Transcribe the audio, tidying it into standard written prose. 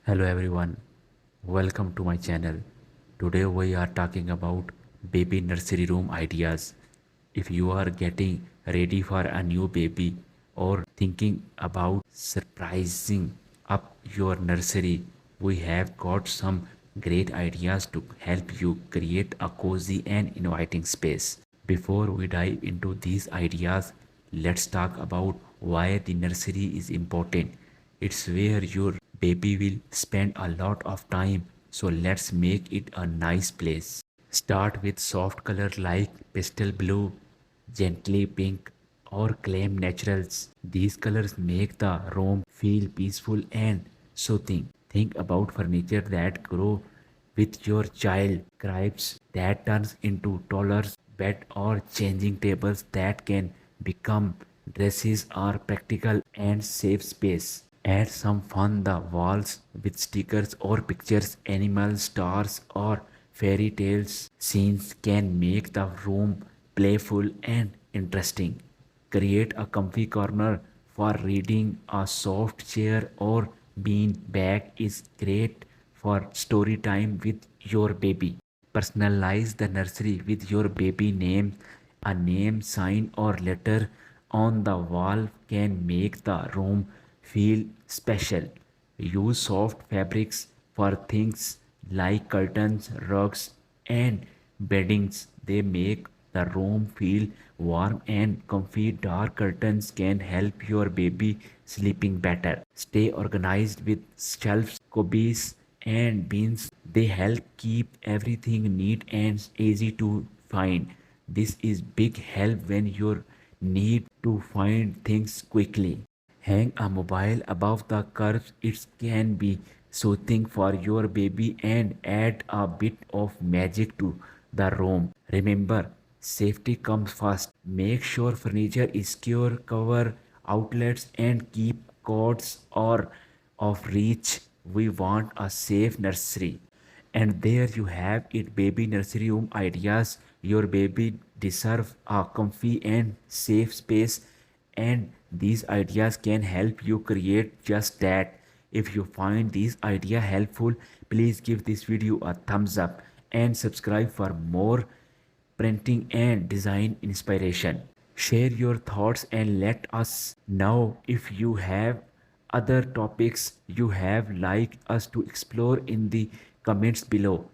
Hello everyone, welcome to my channel. Today we are talking about baby nursery room ideas. If you are getting ready for a new baby or thinking about surprising up your nursery, we have got some great ideas to help you create a cozy and inviting space. Before we dive into these ideas, let's talk about why the nursery is important. It's where your baby will spend a lot of time, so let's make it a nice place. Start with soft color like pastel blue, gently pink, or claim naturals. These colors make the room feel peaceful and soothing. Think about furniture that grow with your child, cribs that turns into toddlers, bed or changing tables that can become dresses are practical and save space. Add some fun the walls with stickers or pictures, animals, stars or fairy tales scenes can make the room playful and interesting. Create a comfy corner for reading. A soft chair or bean bag is great for story time with your baby. Personalize the nursery with your baby name. A name sign or letter on the wall can make the room feel special. Use soft fabrics for things like curtains, rugs, and beddings. They make the room feel warm and comfy. Dark curtains can help your baby sleeping better. Stay organized with shelves, cubbies, and bins. They help keep everything neat and easy to find. This is big help when you need to find things quickly. Hang a mobile above the curves. It can be soothing for your baby and add a bit of magic to the room. Remember, safety comes first. Make sure furniture is secure, cover outlets and keep cords or of reach. We want a safe nursery. And there you have it, baby nursery room ideas. Your baby deserves a comfy and safe space, and these ideas can help you create just that. If you find these idea helpful, please give this video a thumbs up and subscribe for more printing and design inspiration. Share your thoughts and let us know if you have other topics you have like us to explore in the comments below.